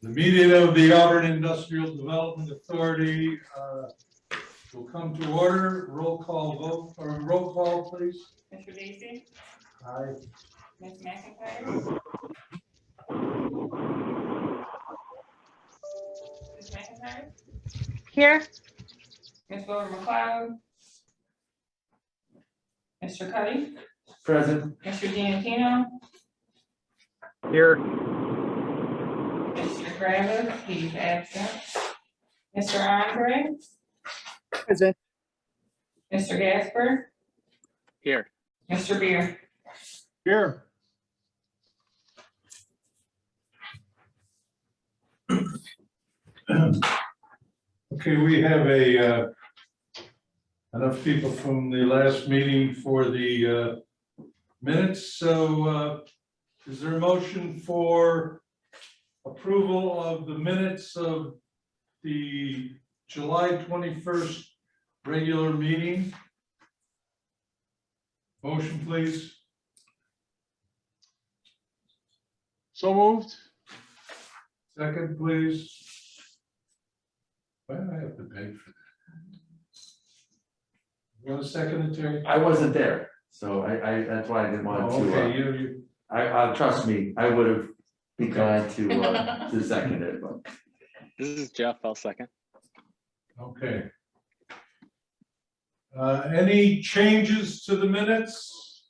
The meeting of the Auburn Industrial Development Authority will come to order. Roll call vote, or roll call, please. Mr. Daisy? Aye. Ms. McIntyre? Ms. McIntyre? Here. Ms. Wilbur McLeod? Mr. Cuddy? Present. Mr. Giantino? Here. Mr. Gravis, he's absent. Mr. Andre? Present. Mr. Gasper? Here. Mr. Beer? Here. Okay, we have enough people from the last meeting for the minutes. So is there a motion for approval of the minutes of the July 21st regular meeting? Motion, please. So moved. Second, please. Why do I have to beg for that? You want a second, Terry? I wasn't there, so I that's why I didn't want Oh, okay, to, you, I trust me, I would have been glad to second it, but. This is Jeff, I'll second. okay. Any changes to the minutes?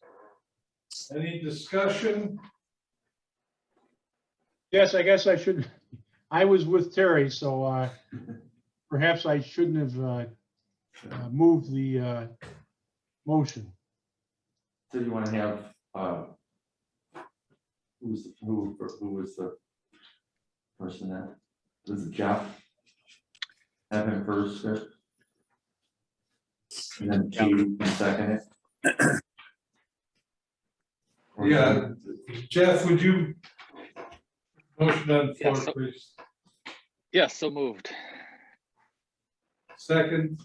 Any discussion? Yes, I guess I should. I was with Terry, so perhaps I shouldn't have moved the motion. So you want to have, who was the person that, was it Jeff? Have him first, and then Katie second it. Yeah, Jeff, would you motion on the floor, Yeah, so- please? Yes, so moved. Second,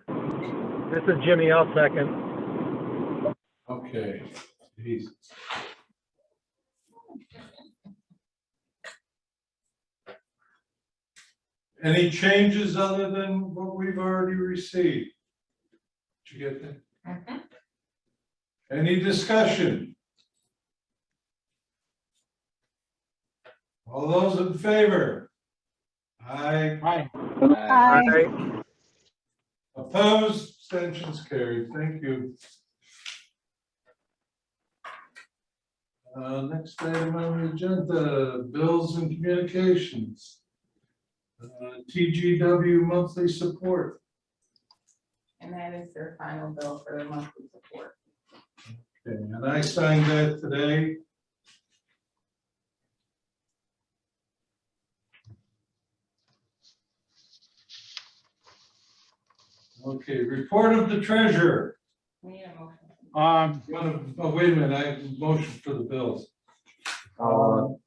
This is Jimmy, I'll second. okay. Jeez. Any changes other than what we've already received? Did you get that? Mhm. Any discussion? All those in favor? Aye. Aye. Aye. Opposed, abstentions carried. Thank you. Next item on the agenda, bills and communications. TGW monthly support. And that is their final bill for the monthly support. Okay, and I signed that today. Okay, report of the treasurer. We need a motion. Oh, wait a minute, I have a motion for the bills. I'll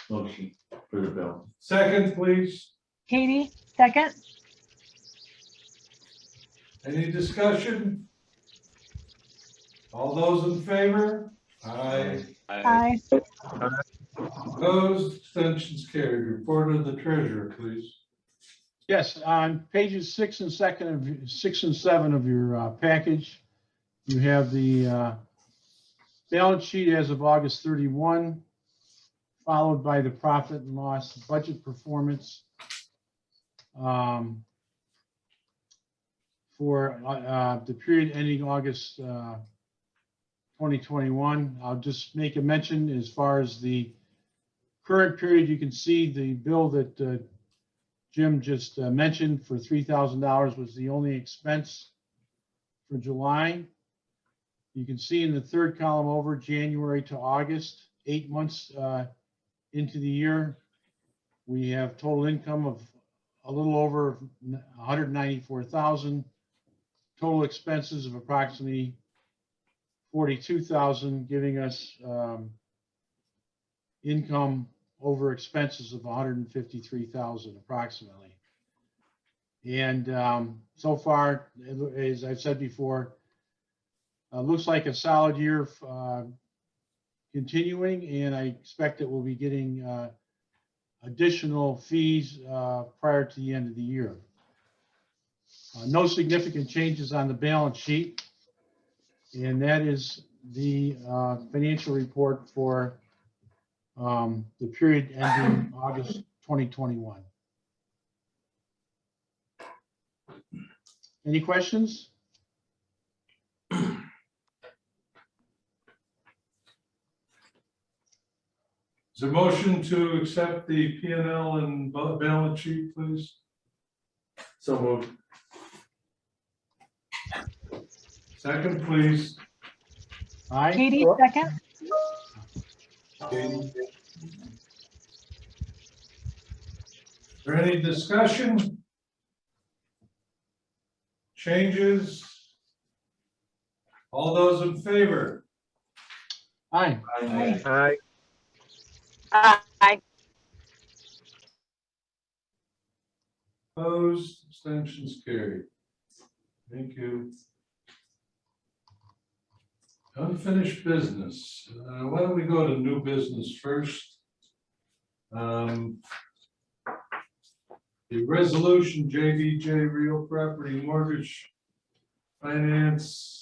motion for the bill. Second, please. Katie, second. Any discussion? All those in favor? Aye. Aye. Opposed, abstentions carried. Report of the treasurer, please. Yes, on pages 6 and 7 of your package, you have the balance sheet as of August 31, followed by the profit and loss budget performance for the period ending August 2021. I'll just make a mention as far as the current period. You can see the bill that Jim just mentioned for $3,000 was the only expense for July. You can see in the third column over January to August, 8 months into the year, we have total income of a little over 194,000, total expenses of approximately 42,000, giving us income over expenses of 153,000 approximately. And so far, as I've said before, looks like a solid year continuing, and I expect that we'll be getting additional fees prior to the end of the year. No significant changes on the balance sheet, and that is the financial report for the period ending August 2021. Any questions? Is there a motion to accept the P&L and balance sheet, please? So moved. Second, please. Aye. Katie, second. Is there any discussion? Changes? All those in favor? Aye. Aye. Aye. Aye. Opposed, abstentions carried. Thank you. Unfinished business. Why don't we go to new business first? The resolution JBJ real property mortgage finance.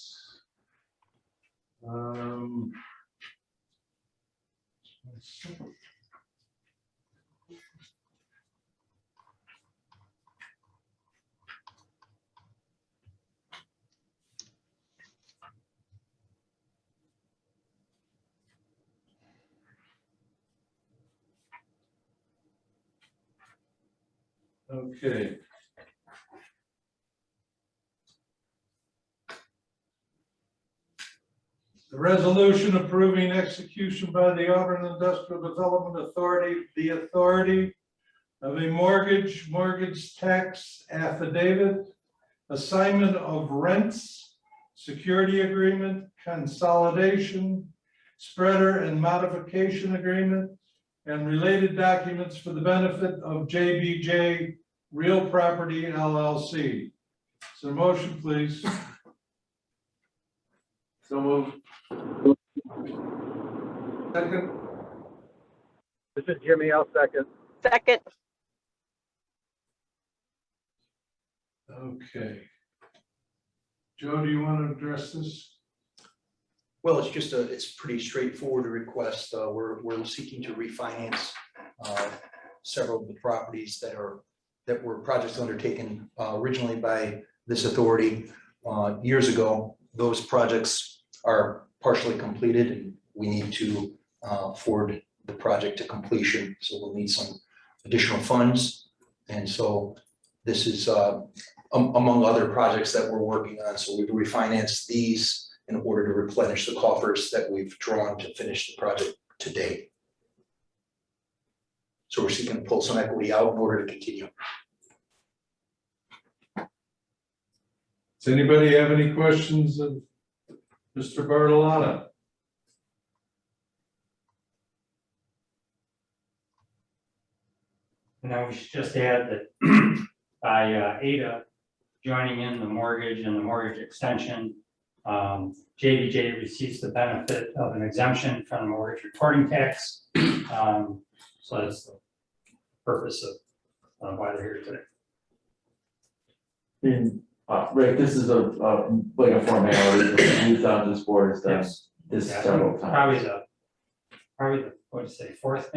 Okay. The resolution approving execution by the Auburn Industrial Development Authority, the authority of a mortgage tax affidavit, assignment of rents, security agreement, consolidation, spreader and modification agreement, and related documents for the benefit of JBJ Real Property LLC. So motion, please. So moved. Second, This is Jimmy, I'll second. Second. okay. Joe, do you want to address this? Well, it's pretty straightforward request. We're seeking to refinance several of the properties that were projects undertaken originally by this authority years ago. Those projects are partially completed, and we need to forward the project to completion. So we'll need some additional funds. And so this is among other projects that we're working on. So we've refinanced these in order to replenish the coffers that we've drawn to finish the project to date. So we're seeking to pull some equity out in order to continue. Does anybody have any questions of Mr. Bartolotta? And I should just add that by AIDA joining in the mortgage and the mortgage extension, JBJ receives the benefit of an exemption from the mortgage reporting tax. So that's the purpose of why they're here today. And Rick, this is like a formality that we've done, this board has done Yes. this Yeah, several times. Probably the, what to say, fourth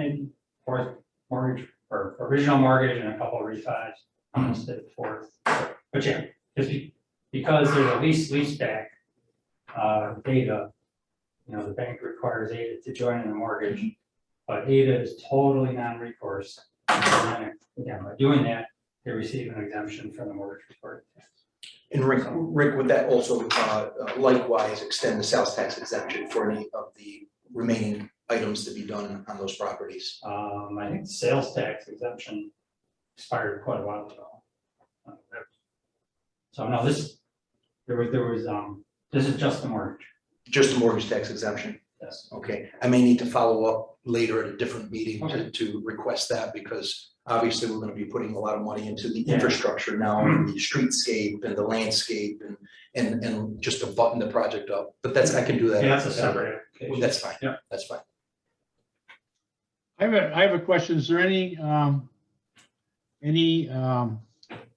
mortgage or original mortgage and a couple of refis. Almost did fourth, but yeah, just because there's a lease back data, you know, the bank requires AIDA to join in the mortgage, but AIDA is totally non-recourse. And then, again, by doing that, they receive an exemption from the mortgage reporting tax. And Rick, would that also likewise extend the sales tax exemption for any of the remaining items to be done on those properties? I think the sales tax exemption expired quite a while ago. So no, this is just the mortgage. Just the mortgage tax exemption? Yes. Okay, I may need to follow up later at a different meeting Okay. to request that, because obviously we're going to be putting a lot of money into the Yeah. infrastructure now, and the streetscape and the landscape and just to button the project up. But I can do that. Yeah, that's a separate application. That's fine. Yeah. That's fine. I have a question. Is there any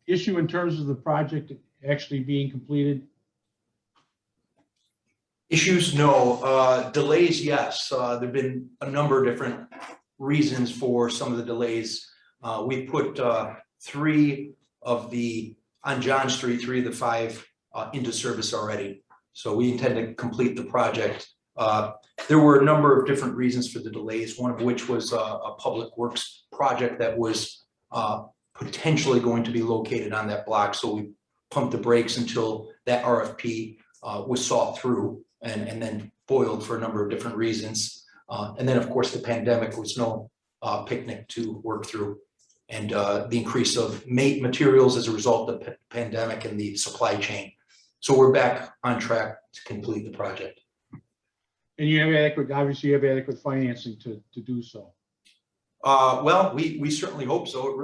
issue in terms of the project actually being completed? Issues, no. Delays, yes. There've been a number of different reasons for some of the delays. We put three of the, on John Street, 3 of the 5 into service already. So we intend to complete the project. There were a number of different reasons for the delays, one of which was a public works project that was potentially going to be located on that block. So we pumped the brakes until that RFP was sought through and then foiled for a number of different reasons. And then, of course, the pandemic was no picnic to work through. And the increase of materials as a result of the pandemic and the supply chain. So we're back on track to complete the project. And you have adequate, obviously you have adequate financing to do so. Well, we certainly hope so. It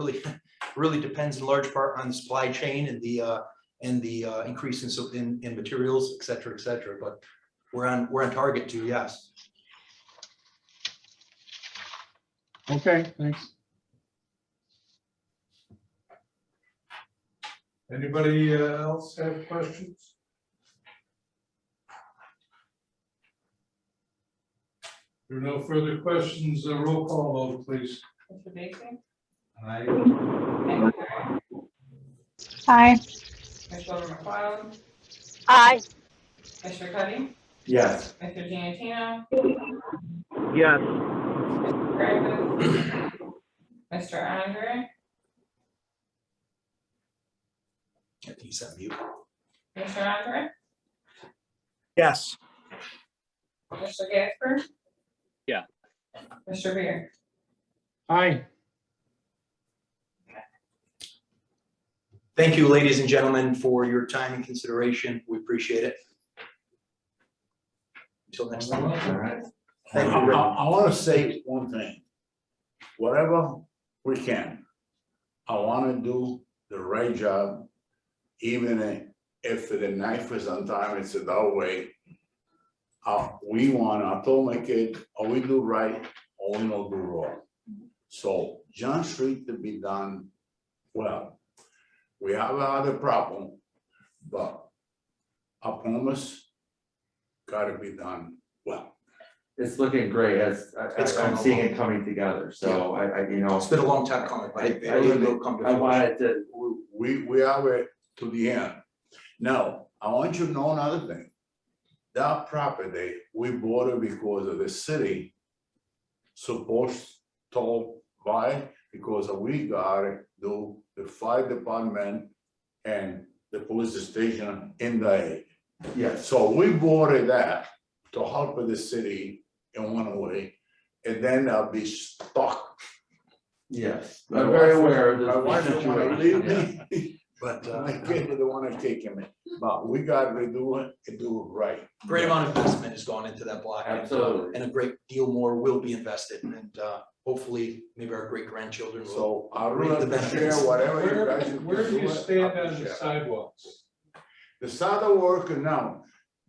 really depends in large part on the supply chain and the increase in materials, et cetera, et cetera. But we're on target to, yes. Okay, thanks. Anybody else have questions? There are no further questions. Roll call vote, please. Mr. Baker? Aye. Ms. Curran? Aye. Ms. Wilbur McLeod? Aye. Mr. Cuddy? Yes. Mr. Giantino? Yes. Mr. Griffin? Mr. Andre? I think he's on mute. Mr. Andre? Yes. Mr. Gasper? Yeah. Mr. Beer? Aye. Thank you, ladies and gentlemen, for your time and consideration. We appreciate it. Until next time. All right. Thank you, Rick. I want to say one thing. Whatever we can, I want to do the right job, even if the knife is on time, it's that way. I told my kid, or we do right, or we don't do wrong. So John Street to be done well. We have another problem, but I promise, gotta be done well. It's looking great as It's I'm coming seeing along. it coming together. So I you know, It's been a long time coming, but it I really will come to I fruition. wanted to, We have it to the end. Now, I want you to know another thing. That property, we bought it because of the city supposed to buy, because we gotta do the fire department and the police station in the area. yes, So we bought it that to help with the city in one way, and then I'll be stuck. yes. My I'm very wife- aware of My wife this don't wanna leave situation. me, But my kids don't wanna take me, but we gotta do it and do it right. great amount of investment has gone into that block. Absolutely. And a great deal more will be invested, and hopefully, maybe our great grandchildren will. So I reap really the appreciate benefits. whatever you guys can do. Where do you it, stand I on the appreciate it. sidewalks? The sidewalk now,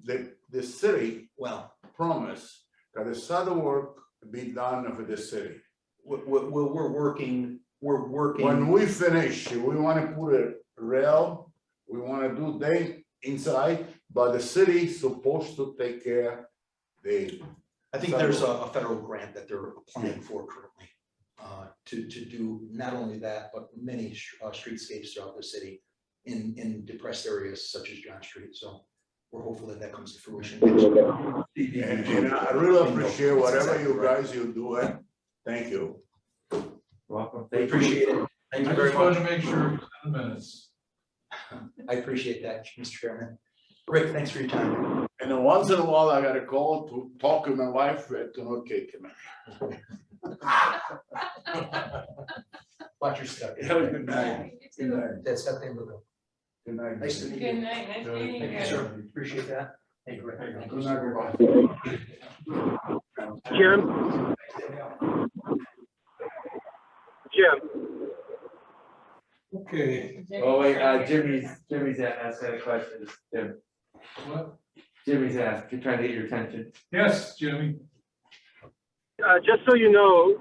the city Well, promised that the sidewalk be done for the city. we're working. When we finish, we wanna put a rail, we wanna do they inside, but the city supposed to take care the, I think there's a federal grant that they're applying for currently to do not only that, but many streetscapes throughout the city in depressed areas such as John Street. So we're hopeful that comes to fruition. and I really appreciate whatever you guys you do it. Thank you. Welcome. We Thank you. appreciate it. Thank I you very just wanted much. to make sure it was in the minutes. I appreciate that, Mr. Chairman. Rick, thanks for your time. And then once in a while, I gotta call to talk to my wife to not kick me. Watch your step. Have a good night. You too. That's that thing. Good Good night. Nice to meet Good you. night, nice meeting Thank you. you, sir. Appreciate that. Thank you, Rick. Thank you. Good night, everybody. Jim? Jim? Okay, Oh, wait, Jimmy's asked a question, Jim. what? Jimmy's asked, you're trying to get your attention. Yes, Jimmy. just so you know,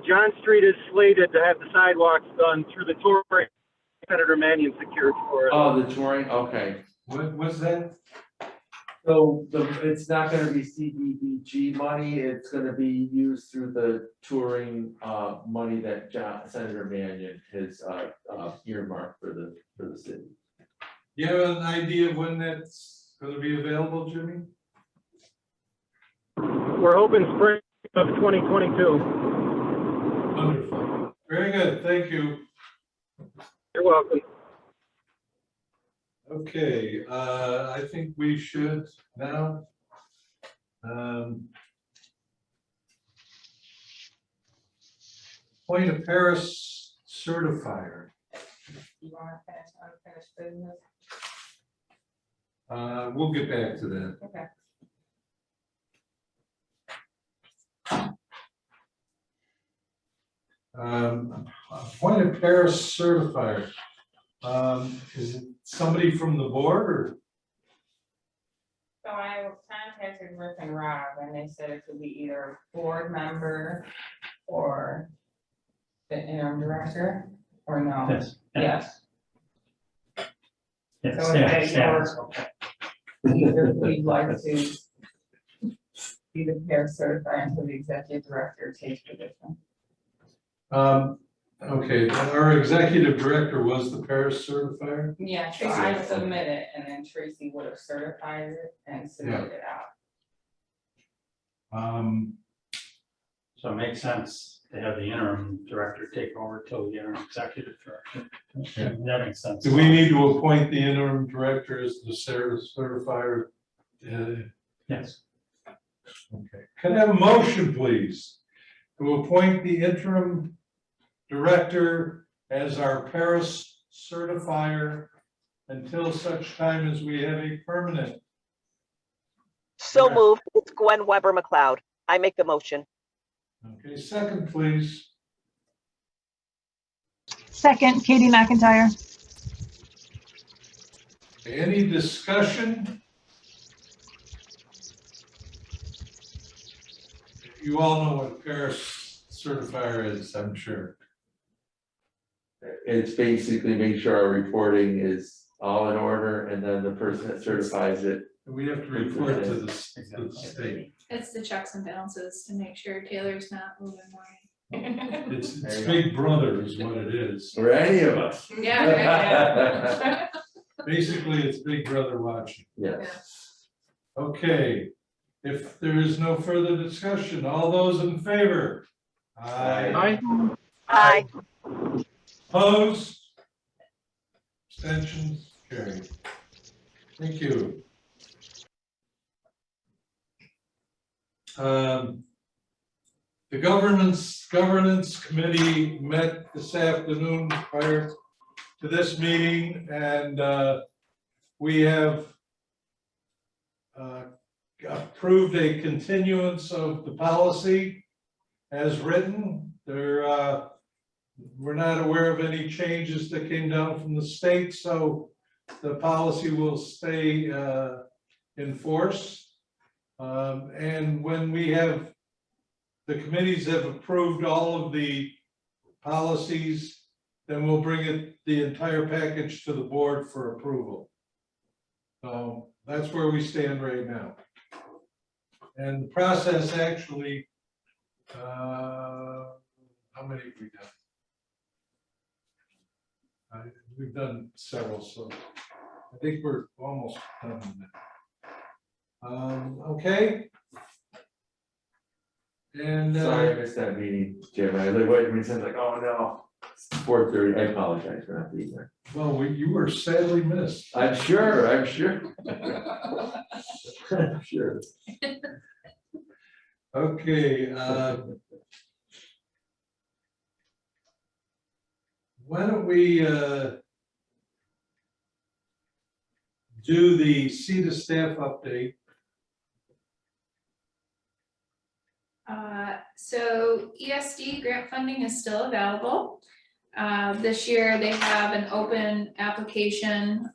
John Street is slated to have the sidewalks done through the tour Senator Mannion secured for us. Oh, the touring, okay. What's that? So it's not gonna be CDBG money, it's gonna be used through the touring, money that Senator Mannion has, earmarked for the city. You have an idea of when that's gonna be available, Jimmy? We're hoping spring of 2022. Wonderful. Very good, thank you. You're welcome. Okay, I think we should now. Appoint a Paris certifier. You want to finish unfinished business? We'll get back to that. Okay. Appoint a Paris certifier. Is it somebody from the board or? So I contacted Rick and Rob and they said it could be either a board member or the interim director or no? Yes. Yes. Yes, So yeah, it's yeah, your- it's okay. Either we'd like to be the pair certified until the executive director takes position. Okay, our executive director was the Paris certifier. Yeah, so I submit it and then Tracy would have certified it and submitted it out. So it makes sense to have the interim director take over till the interim executive director. That makes sense. Do we need to appoint the interim director as the certifier? Yes. Okay, can I have a motion, please, to appoint the interim director as our Paris certifier until such time as we have a permanent? So Yeah. moved. It's Gwen Weber McLeod. I make the motion. Okay, second, please. Second, Katie McIntyre. Any discussion? You all know what Paris certifier is, I'm sure. It's basically make sure our reporting is all in order, and then the person that certifies it. We have to report to the state. It's the checks and balances to make sure Taylor's not moving money. It's Big Brother is what it is. Or any of us. Yeah. Basically, it's Big Brother watching. Yes. Okay, if there is no further discussion, all those in favor? Aye. Aye. Opposed? Abstentions? Carried. Thank you. The governance committee met this afternoon prior to this meeting, and we have approved a continuance of the policy as written. We're not aware of any changes that came down from the state, so the policy will stay in force. And when we have, the committees have approved all of the policies, then we'll bring the entire package to the board for approval. So that's where we stand right now. And the process actually, how many have we done? We've done several, so I think we're almost done with that. Okay. And Sorry, I missed that meeting, Jim. I like what you said, like, oh no, it's 4:30. I apologize for not being there. well, you were sadly missed. I'm sure. I'm sure. I'm sure. Okay. Why don't we do the CETA staff update? So ESD grant funding is still available. This year they have an open application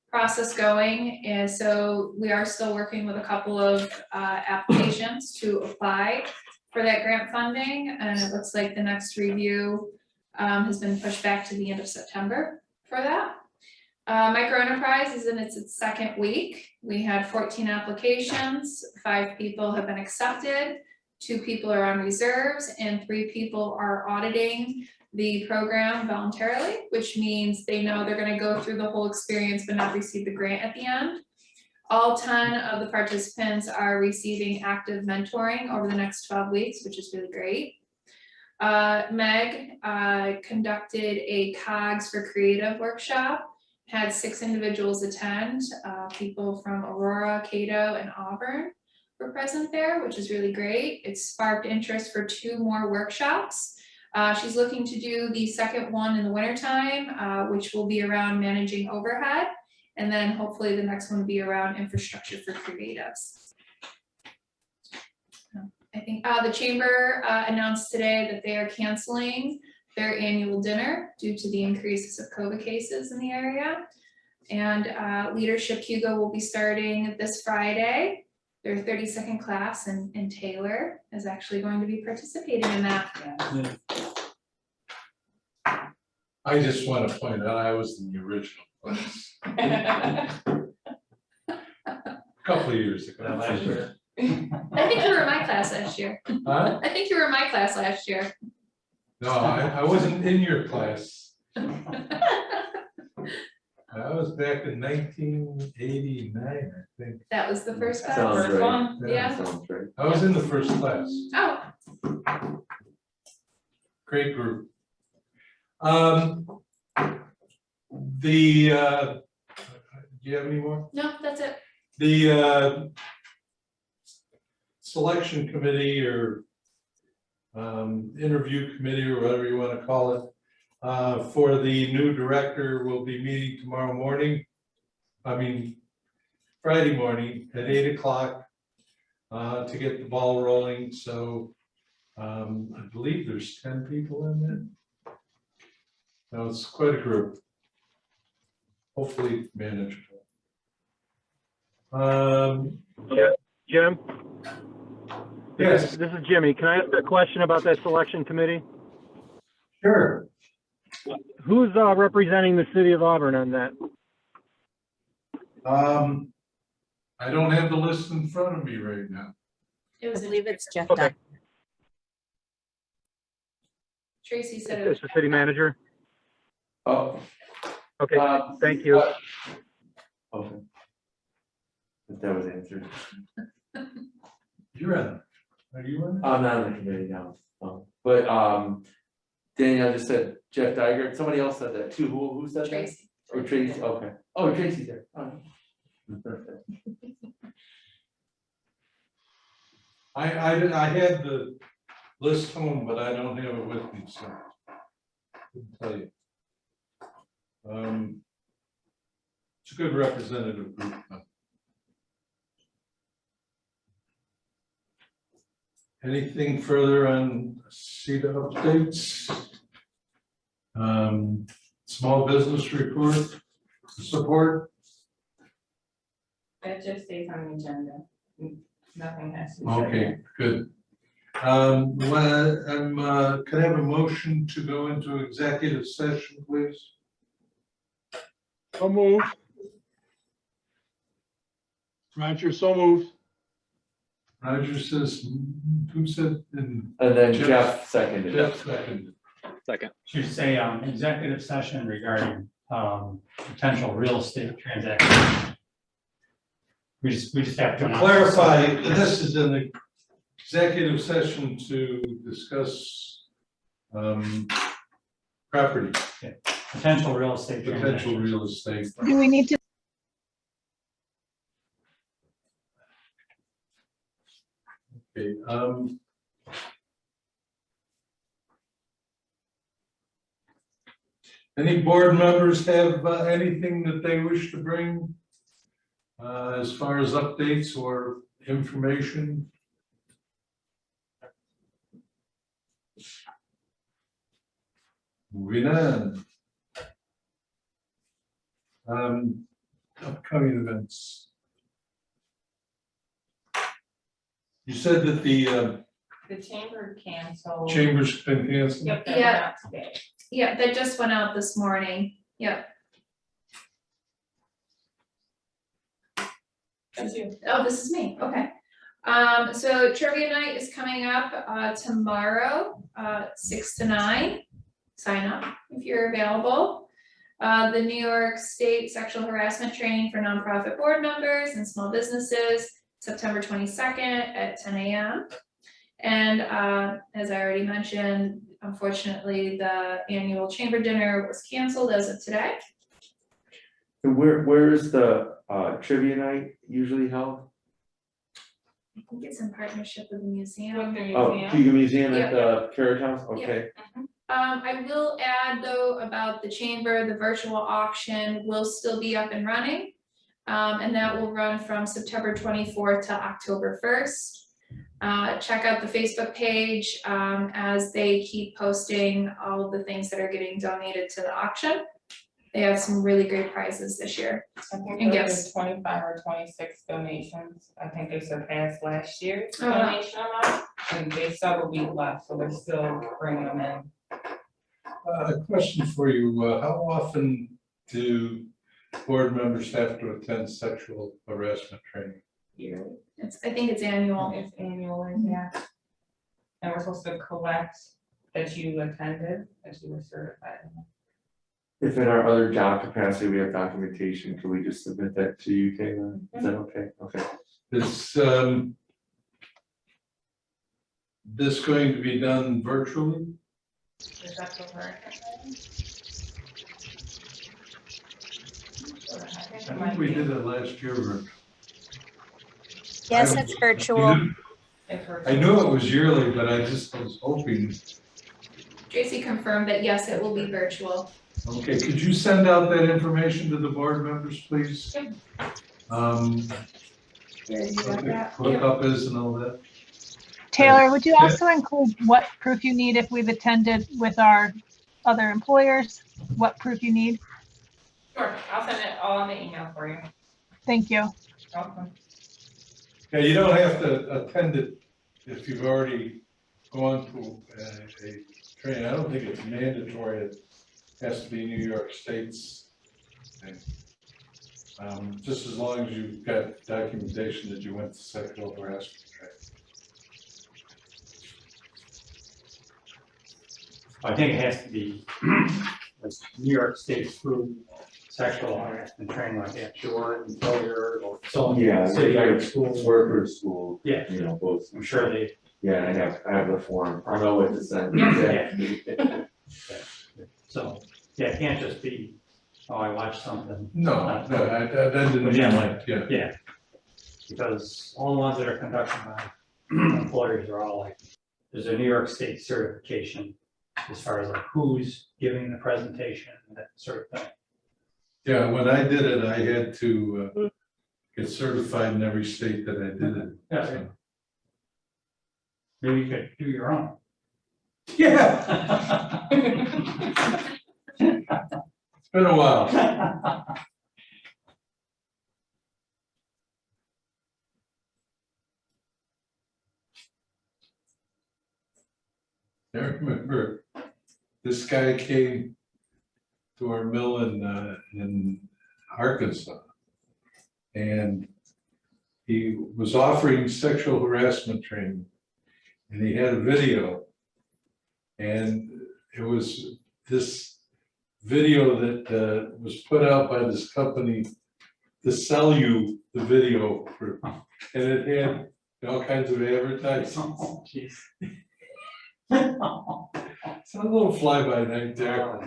process going, and so we are still working with a couple of applications to apply for that grant funding, and it looks like the next review has been pushed back to the end of September for that. Micro enterprise is in its second week. We had 14 applications, 5 people have been accepted, 2 people are on reserves, and 3 people are auditing the program voluntarily, which means they know they're gonna go through the whole experience but not receive the grant at the end. All 10 of the participants are receiving active mentoring over the next 12 weeks, which is really great. Meg conducted a COGS for Creative workshop, had 6 individuals attend, people from Aurora, Cato, and Auburn were present there, which is really great. It sparked interest for 2 more workshops. She's looking to do the second one in the wintertime, which will be around managing overhead. And then hopefully the next one will be around infrastructure for creatives. I think the chamber announced today that they are canceling their annual dinner due to the increases of COVID cases in the area. And Leadership Hugo will be starting this Friday, their 32nd class, and Taylor is actually going to be participating in that. I just want to point out, I was in the original class. Couple of years ago. I think you were in my class last year. Huh? I think you were in my class last year. No, I wasn't in your class. I was back in 1989, I think. That was the first class, Sounds first right. one, Yeah. yeah. Sounds great. I was in the first class. Oh, Great group. Do you have any more? no, that's it. The selection committee or interview committee or whatever you want to call it for the new director will be meeting tomorrow morning. Friday morning at 8 o'clock to get the ball rolling. So I believe there's 10 people in there. No, it's quite a group. Hopefully manageable. Yeah, Jim? Yes, This is Jimmy. Can I ask a question about that selection committee? sure. Who's representing the city of Auburn on that? I don't have the list in front of me right now. It I was believe it's Jeff. Okay. Doc. Tracy said it was. It's the city manager? Oh. Okay, thank you. Okay. But that was answered. You're on. Are you on? I'm not on the committee now, but Danielle just said Jeff Diger, somebody else said that too, who said that? Tracy. Oh, Tracy, okay, oh, Tracy's there. Oh. I had the list home, but I don't have it with me, so. Couldn't tell you. It's a good representative group. Anything further on CEDA updates? Small business report, support? That just stays on the agenda. Nothing has to be. Okay, good. Can I have a motion to go into executive session, please? So moved. Roger, so moved. Roger says, who said? And then Jeff seconded. Jeff seconded. Second. Should say, executive session regarding, potential real estate transactions. We just have to. To clarify, this is an executive session to discuss property, Potential real estate potential transactions. real estate. Do we need to, Okay, any board members have anything that they wish to bring as far as updates or information? Moving on. Upcoming events. You said that the The chamber canceled. Chamber's been canceled? Yep, that Yeah. went out today. Yeah, that just went out this morning. Yep. That's you. Oh, this is me, okay. So trivia night is coming up, tomorrow, 6 to 9. Sign up if you're available. The New York State Sexual Harassment Training for Nonprofit Board Members and Small Businesses, September 22nd at 10 a.m. And, as I already mentioned, unfortunately, the annual chamber dinner was canceled as of today. And where is the trivia night usually held? I think it's in partnership with the museum. With the Oh, museum. Keegan Museum Yeah. at the Carriage House, Yeah. okay. I will add though about the chamber, the virtual auction will still be up and running. And that will run from September 24th to October 1st. Check out the Facebook page, as they keep posting all of the things that are getting donated to the auction. They have some really great prizes this year. I think And there gifts. was 25 or 26 donations. I think they surpassed last year's Oh, wow. donation amount. And they still will be left, so they're still bringing them in. A question for you, how often do board members have to attend sexual harassment training? Yearly. I think it's annual. It's annually, yeah. And we're supposed to collect that you attended, that you were certified. If in our other job capacity, we have documentation, can we just submit that to you, Kayla? Is that okay? Okay. Is this going to be done virtually? Is that the word? I think we did it last year. Yes, I- it's virtual. I knew it was yearly, but I just was hoping. Tracy confirmed that yes, it will be virtual. Okay, could you send out that information to the board members, please? Yep. What Here, you got the that? hookup is and all that. Taylor, would you also include what proof you need if we've attended with our other employers? What proof you need? Sure, I'll send it all in the email for you. Thank you. Welcome. Yeah, you don't have to attend it if you've already gone to a training. I don't think it's mandatory. It has to be New York State's thing. Just as long as you've got documentation that you went to sexual harassment training. I think it has to be New York State through sexual harassment training like that, sure, until you're, or so, Yeah, city like or school. worker school. Yeah. You know, both. I'm sure they, Yeah, I have the form, I know what to send. Yeah. so, yeah, it can't just be, oh, I watched something. No, that didn't mean like, yeah. Yeah, because all the ones that are conducted by employers are all like, there's a New York State certification as far as like who's giving the presentation, that sort of thing. Yeah, when I did it, I had to get certified in every state that I did it. Yeah. So. Maybe you could do your own. Yeah. It's been a while. I remember this guy came to our mill in Arkansas. And he was offering sexual harassment training. And he had a video. And it was this video that was put out by this company to sell you the video for, and it had all kinds of advertising. Oh, jeez. It's a little fly by night there.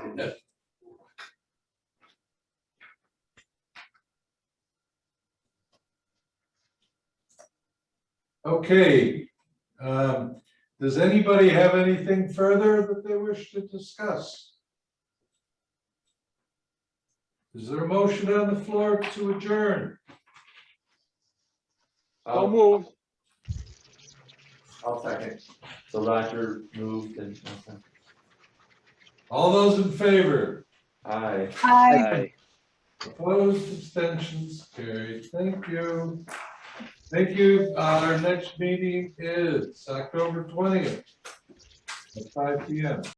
Okay, does anybody have anything further that they wish to discuss? Is there a motion on the floor to adjourn? I'll move. I'll second. So Roger moved and, okay. All those in favor? Aye. Hi. Aye. Opposed, abstentions, carried. Thank you. Thank you. Our next meeting is October 20th at 5 p.m.